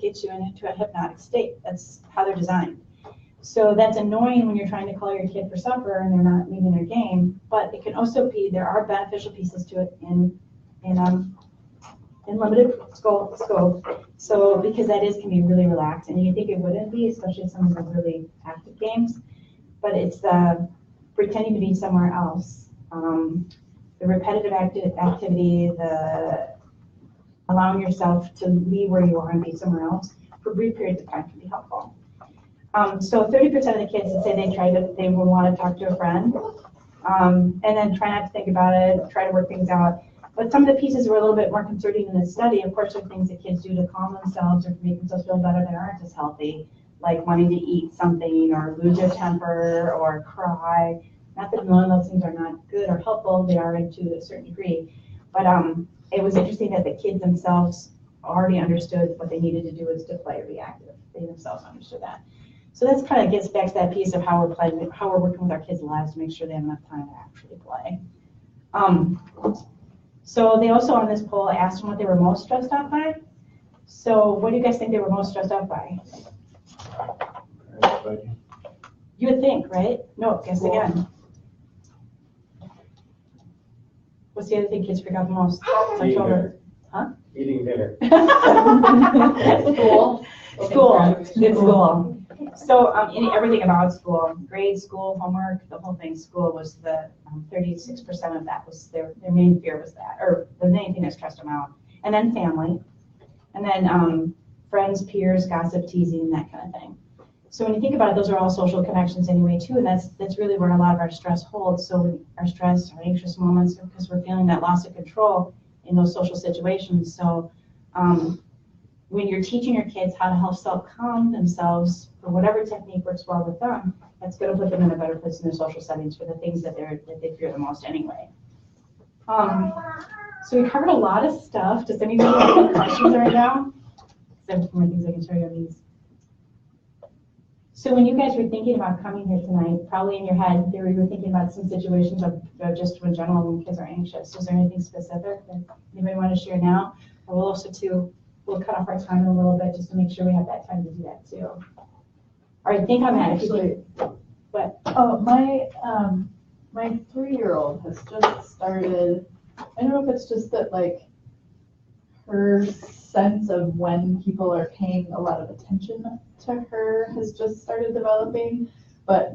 gets you into a hypnotic state. That's how they're designed. So that's annoying when you're trying to call your kid for supper and they're not meeting their game, but it can also be, there are beneficial pieces to it in limited scope. So because can be really relaxing, and you think it wouldn't be, especially some of the really active games, but it's pretending to be somewhere else. The repetitive activity, the allowing yourself to leave where you are and be somewhere else for brief periods of time can be helpful. So 30% of the kids would say they would want to talk to a friend, and then try not to think about it, try to work things out. But some of the pieces were a little bit more concerning in this study. Of course, there are things that kids do to calm themselves or to make themselves feel better that aren't as healthy, like wanting to eat something or lose their temper or cry. Not that none of those things are not good or helpful, they are to a certain degree. But it was interesting that the kids themselves already understood what they needed to do was to play reactive. They themselves understood that. So that's kind of gets back to that piece of how we're working with our kids' lives to make sure they have enough time to actually play. So they also on this poll asked them what they were most stressed out by. So what do you guys think they were most stressed out by? You would think, right? No, guess again. What's the other thing kids freak out the most? Eating dinner. School. It's school. So everything about school, grades, school, homework, the whole thing, school was 36% of that was their main fear was that, or the main thing that stressed them out. And then family, and then friends, peers, gossip, teasing, that kind of thing. So when you think about it, those are all social connections anyway too, and that's really where a lot of our stress holds. So our stress, our anxious moments, because we're feeling that loss of control in those social situations. So when you're teaching your kids how to help self-calm themselves for whatever technique works well with them, that's going to put them in a better place in their social settings for the things that they fear the most anyway. So we covered a lot of stuff. Does anybody have any questions right now? There's more things I can show you on these. So when you guys were thinking about coming here tonight, probably in your head, you were thinking about some situations of just in general when kids are anxious. Is there anything specific that anybody want to share now? Or we'll also we'll cut off our time a little bit just to make sure we have that time to do that too. All right, think on that. Actually, what? Oh, my 3-year-old has just started. I don't know if it's just that like her sense of when people are paying a lot of attention to her has just started developing, but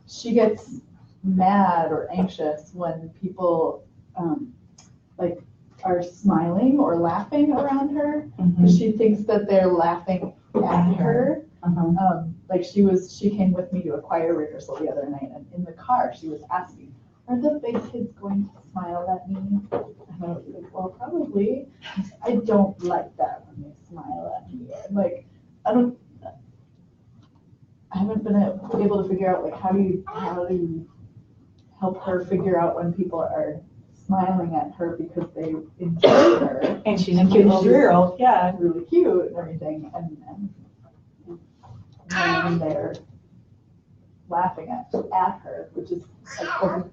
she gets mad or anxious when people like are smiling or laughing around her, because she thinks that they're laughing at her. Like she came with me to a choir rehearsal the other night, and in the car she was asking, "Are the big kids going to smile at me?" And I was like, "Well, probably." I don't like that when they smile at me. Like I haven't been able to figure out like how do you help her figure out when people are smiling at her because they enjoy her. And she's a cute little 3-year-old, yeah. Really cute and everything, and when they're laughing at her, which is like,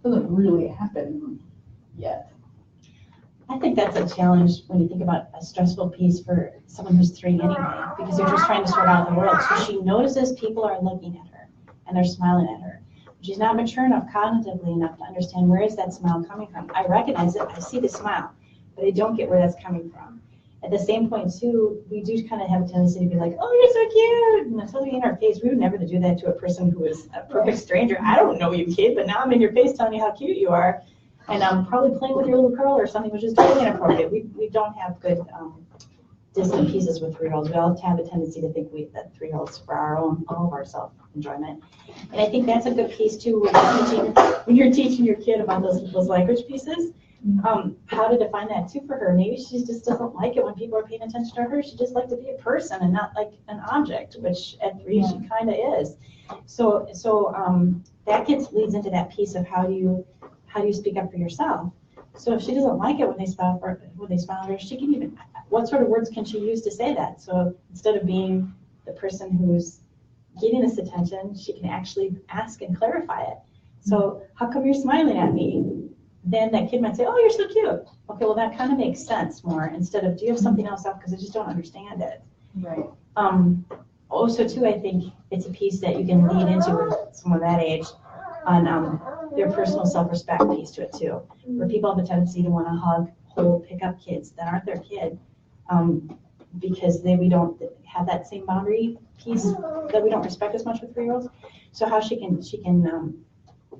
doesn't really happen yet. I think that's a challenge when you think about a stressful piece for someone who's 3 anyway, because they're just trying to sort out the world. So she notices people are looking at her and they're smiling at her. She's not mature enough cognitively enough to understand where is that smile coming from. I recognize it, I see the smile, but I don't get where that's coming from. At the same point too, we do kind of have a tendency to be like, "Oh, you're so cute," and that's something in our face. We would never do that to a person who is a perfect stranger. I don't know you, kid, but now I'm in your face telling you how cute you are, and I'm probably playing with your little curl or something, which is totally inappropriate. We don't have good distant pieces with 3-year-olds. We all have a tendency to think that 3-year-olds for all of our self-enjoyment. And I think that's a good piece too when you're teaching your kid about those language pieces, how to define that too for her. Maybe she just doesn't like it when people are paying attention to her. She just likes to be a person and not like an object, which at 3 she kind of is. So that leads into that piece of how do you speak up for yourself. So if she doesn't like it when they smile at her, she can even, what sort of words can she use to say that? So instead of being the person who's getting this attention, she can actually ask and clarify it. So how come you're smiling at me? then that kid might say, oh, you're so cute. Okay, well, that kind of makes sense more instead of, do you have something else up? Because I just don't understand it. Right. Also, too, I think it's a piece that you can lead into with someone that age on their personal self-respect piece to it, too, where people have a tendency to want to hug, hold, pick up kids that aren't their kid because we don't have that same boundary piece that we don't respect as much with 3-year-olds. So how she can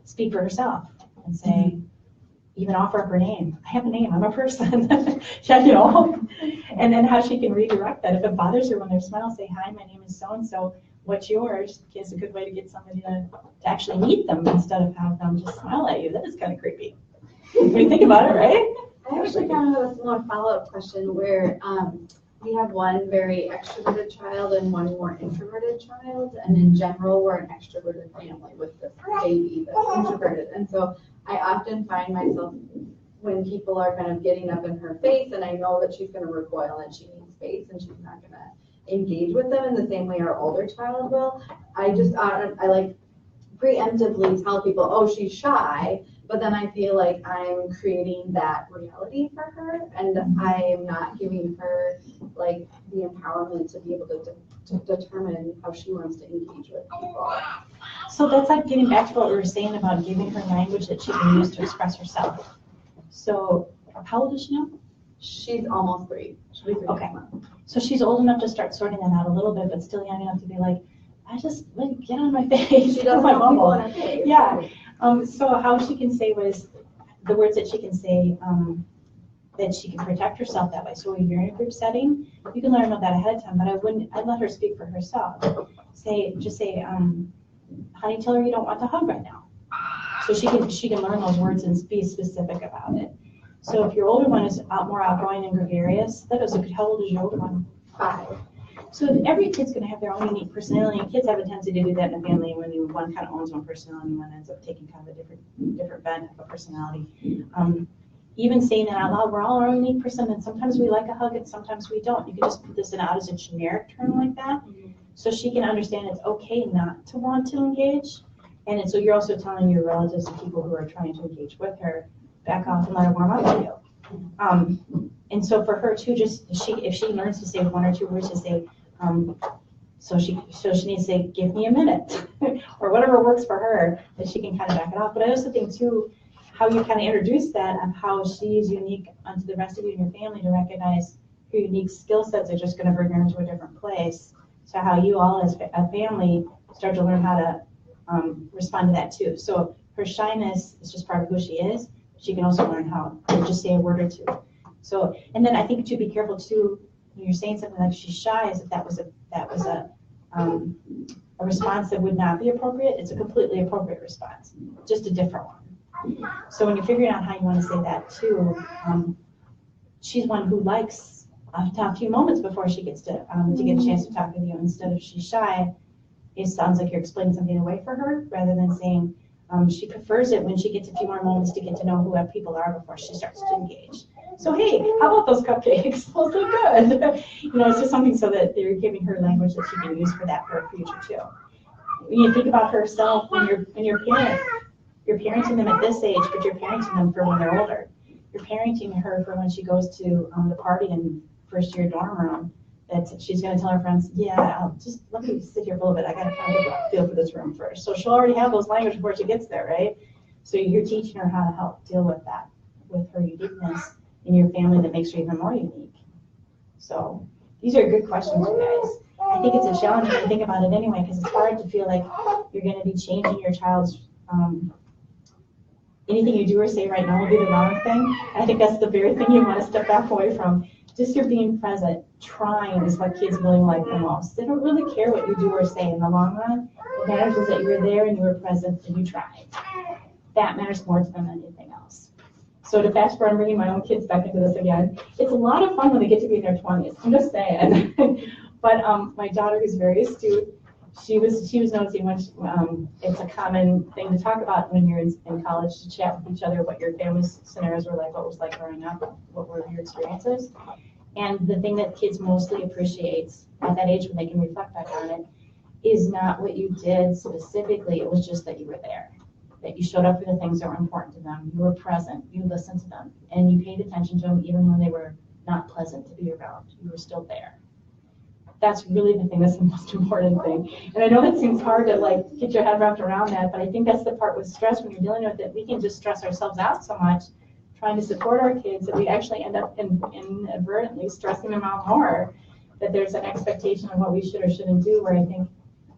speak for herself and say, even offer up her name. I have a name, I'm a person. Yeah, you know, and then how she can redirect that. If it bothers her when they're smile, say, hi, my name is so-and-so, what's yours? It's a good way to get somebody to actually meet them instead of have them just smile at you. That is kind of creepy. When you think about it, right? I actually kind of have a similar follow-up question where we have one very extroverted child and one more introverted child, and in general, we're an extroverted family with this baby that's introverted. And so I often find myself when people are kind of getting up in her face, and I know that she's going to recoil and she needs space and she's not going to engage with them in the same way our older child will. I like preemptively tell people, oh, she's shy. But then I feel like I'm creating that reality for her, and I am not giving her like the empowerment to be able to determine how she wants to engage with people. So that's like getting back to what we were saying about giving her language that she can use to express herself. So how old is she now? She's almost 3. She'll be 3 Okay. next month. So she's old enough to start sorting that out a little bit, but still young enough to be like, I just like get on my face. She doesn't my want people bubble. in her face. Yeah. So how she can say was the words that she can say that she can protect herself that way. So when you're in a group setting, you can learn about that ahead of time, but I'd let her speak for herself. Just say, honey, tell her you don't want to hug right now. So she can learn those words and be specific about it. So if your older one is more outgoing and gregarious, that is a good, how old is your older one? 5. So every kid's going to have their own unique personality, and kids have a tendency to do that in a family when one kind of owns one personality and one ends up taking kind of a different bent of a personality. Even saying that out loud, we're all our own unique person, and sometimes we like a hug and sometimes we don't. You can just put this out as a generic term like that, so she can understand it's okay not to want to engage. And so you're also telling your relatives and people who are trying to engage with her, back off and let her warm up to you. And so for her too, if she learns to say 1 or 2 words to say, so she needs to say, give me a minute, or whatever works for her, that she can kind of back it off. But I also think too, how you kind of introduce that of how she is unique unto the rest of you and your family to recognize her unique skill sets are just going to bring her into a different place. So how you all as a family start to learn how to respond to that too. So her shyness is just part of who she is. She can also learn how to just say a word or 2. So, and then I think to be careful too, when you're saying something like she's shy, is if that was a response that would not be appropriate. It's a completely appropriate response, just a different one. So when you're figuring out how you want to say that too, she's one who likes a few moments before she gets to get a chance to talk with you. Instead of she's shy, it sounds like you're explaining something away for her rather than saying she prefers it when she gets a few more moments to get to know who people are before she starts to engage. So hey, how about those cupcakes? Those look good. It's just something so that they're giving her language that she can use for that for her future too. When you think about herself, when you're parenting them at this age, but you're parenting them for when they're older. You're parenting her for when she goes to the party in first year dorm room. That she's going to tell her friends, yeah, just let me sit here for a little bit. I got to kind of get a feel for this room first. So she'll already have those language before she gets there, right? So you're teaching her how to help deal with that, with her uniqueness in your family that makes her even more unique. So these are good questions, you guys. I think it's a challenge when you think about it anyway, because it's hard to feel like you're going to be changing your child's, anything you do or say right now will be the wrong thing. I think that's the very thing you want to step back away from. Just your being present, trying is what kids really like the most. They don't really care what you do or say in the long run. What matters is that you were there and you were present and you tried. That matters more to them than anything else. So to fast forward, I'm bringing my own kids back into this again. It's a lot of fun when they get to be in their 20s. I'm just saying. But my daughter, who's very astute, she was noticing when it's a common thing to talk about when you're in college, to chat with each other what your family scenarios were like, what was like growing up, what were your experiences. And the thing that kids mostly appreciates at that age when they can reflect back on it is not what you did specifically, it was just that you were there. that you showed up for the things that were important to them, you were present, you listened to them, and you paid attention to them even when they were not pleasant to be around. You were still there. That's really the thing that's the most important thing. And I know that seems hard to like get your head wrapped around that, but I think that's the part with stress when you're dealing with it. We can just stress ourselves out so much trying to support our kids that we actually end up inadvertently stressing them out more, that there's an expectation of what we should or shouldn't do, where I think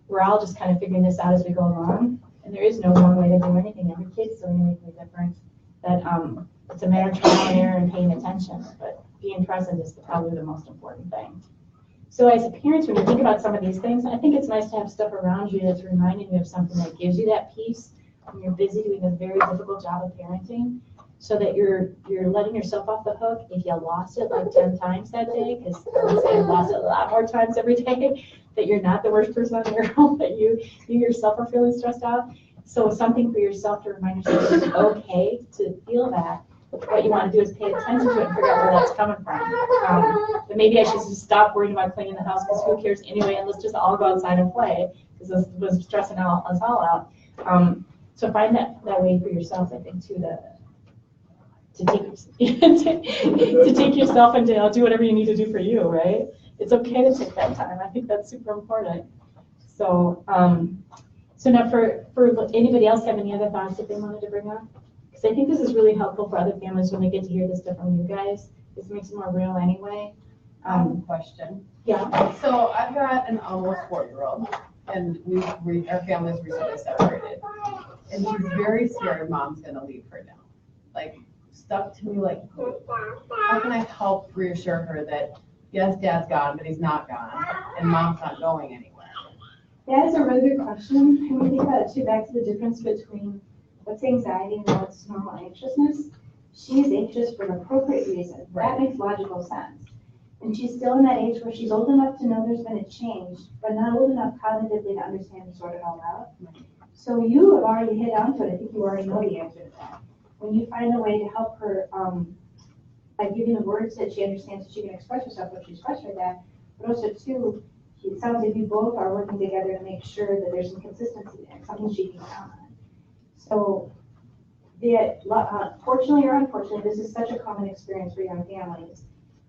we're all just kind of figuring this out as we go along. And there is no one way to do anything. Every kid's so uniquely different that it's a matter of trial and error and paying attention, but being present is probably the most important thing. So as parents, when you think about some of these things, I think it's nice to have stuff around you that's reminding you of something that gives you that peace when you're busy doing a very difficult job of parenting, so that you're letting yourself off the hook if you lost it like 10 times that day, because I would say I've lost it a lot more times every day, that you're not the worst person in the world, that you yourself are feeling stressed out. So something for yourself to remind yourself it's okay to feel that. What you want to do is pay attention to it and figure out where that's coming from. But maybe I should just stop worrying about cleaning the house, because who cares anyway, and let's just all go outside and play, because this was stressing us all out. So find that way for yourself, I think, too, to take yourself and to do whatever you need to do for you, right? It's okay to take that time. I think that's super important. So, so now for anybody else have any other thoughts that they wanted to bring up? Because I think this is really helpful for other families when they get to hear this stuff from you guys. This makes it more real anyway. Question. Yeah. So I've got an almost 4-year-old, and our family's recently separated, and she's very scared Mom's gonna leave her now. Like, stuck to me like, how can I help reassure her that yes, Dad's gone, but he's not gone, and Mom's not going anywhere? That is a really good question. When we think about it too, back to the difference between what's anxiety and what's normal anxiousness. She's anxious for an appropriate reason. Right. That makes logical sense. And she's still in that age where she's old enough to know there's been a change, but not old enough cognitively to understand and sort it all out. Right. So you have already hit onto it. I think you already know the answer to that. When you find a way to help her by giving the words that she understands so she can express herself when she's frustrated at, but also too, it sounds like you both are working together to make sure that there's some consistency there, something she can count on. So, fortunately or unfortunately, this is such a common experience for young families.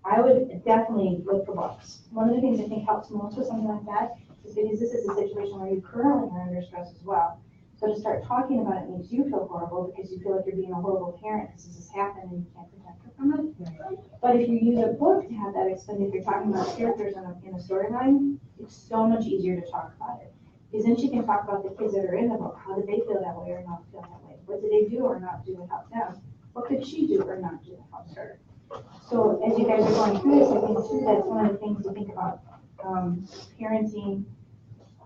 I would definitely look for books. One of the things I think helps most with something like that is because this is a situation where you currently are under stress as well. So to start talking about it makes you feel horrible because you feel like you're being a horrible parent because this has happened and you can't protect her from it. But if you use a book to have that explained, if you're talking about characters in a storyline, it's so much easier to talk about it. Because then she can talk about the kids that are in the book. How did they feel that way or not feel that way? What did they do or not do to help them? What could she do or not do to help her? So as you guys are going through this, I think too, that's one of the things to think about parenting,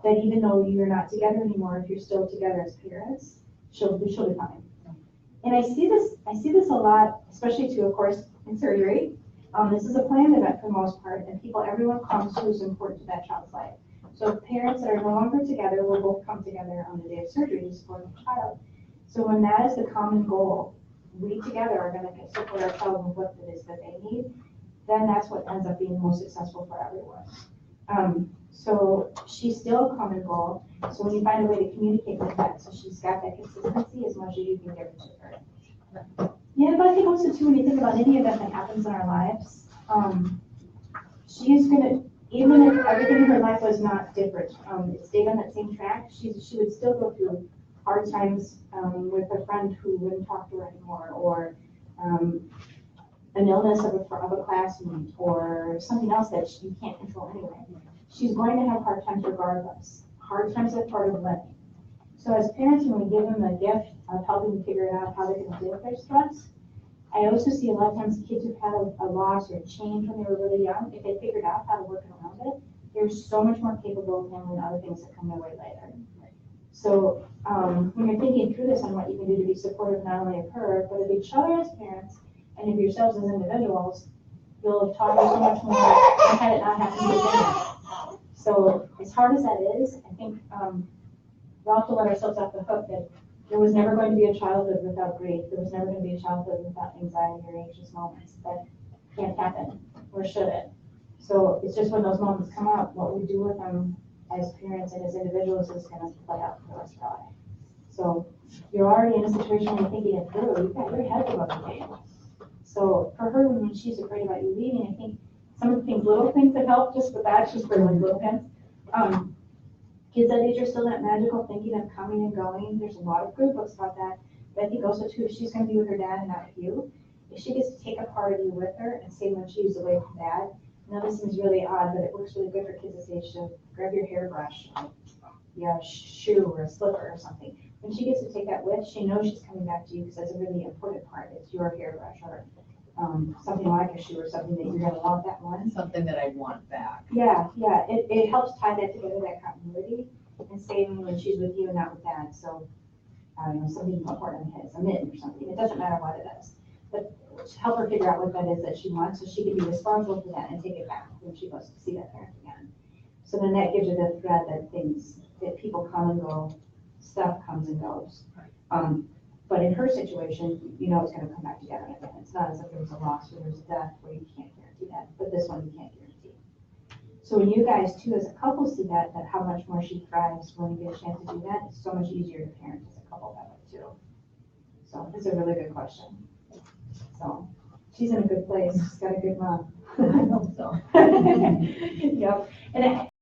that even though you're not together anymore, if you're still together as parents, she'll be fine. And I see this a lot, especially too, of course, in surgery. This is a planned event for the most part, and everyone comes to who's important to that child's life. So parents that are no longer together will both come together on the day of surgery to support the child. So when that is the common goal, we together are going to support our child with what it is that they need, then that's what ends up being the most successful for everyone. So she's still a common goal. So when you find a way to communicate with that, so she's got that consistency as much as you can give it to her. Yeah, but I think also too, when you think about any event that happens in our lives, she's gonna, even if everything in her life was not different, it stayed on that same track, she would still go through hard times with a friend who wouldn't talk to her anymore, or an illness of a classmate, or something else that you can't control anyway. She's going to have hard times regardless. Hard times are part of living. So as parents, when we give them the gift of helping them figure out how they're going to deal with their stress, I also see a lot of times kids who've had a loss or a change when they were really young, if they figured out how to work around it, they're so much more capable of handling other things that come their way later. So when you're thinking through this on what you can do to be supportive not only of her, but of each other as parents, and of yourselves as individuals, you'll have taught her so much more and had it not happen to you. So as hard as that is, I think we have to let ourselves off the hook that there was never going to be a childhood without grief. There was never going to be a childhood without anxiety or anxious moments. That can't happen, or should it? So it's just when those moments come up, what we do with them as parents and as individuals is going to play out for the rest of our life. So you're already in a situation where you're thinking it through, you've got your head above the game. So for her, when she's afraid about you leaving, I think some of the things, little things that help just with that, just for like little hints. Kids that age are still that magical thinking of coming and going. There's a lot of good books about that. But I think also too, if she's gonna be with her dad and not with you, if she gets to take a part of you with her and say when she's away from dad, I know this seems really odd, but it works really good for kids this age to grab your hairbrush, a shoe or a slipper or something. When she gets to take that with, she knows she's coming back to you because that's a really important part. It's your hairbrush or something like a shoe or something that you're gonna want that one. Something that I want back. Yeah, it helps tie that together, that continuity, and saving when she's with you and not with dad. So, I don't know, something important in his, a mitten or something. It doesn't matter what it is. But help her figure out what that is that she wants so she can be responsible for that and take it back when she goes to see that parent again. So then that gives her the thread that people come and go, stuff comes and goes. But in her situation, you know it's gonna come back together again. It's not as if there was a loss or there's a death where you can't guarantee that, but this one you can't guarantee. So when you guys too, as a couple, see that how much more she thrives when you get a chance to do that, it's so much easier to parent as a couple that way too. So it's a really good question. So she's in a good place. She's got a good mom. I hope so. Yep. And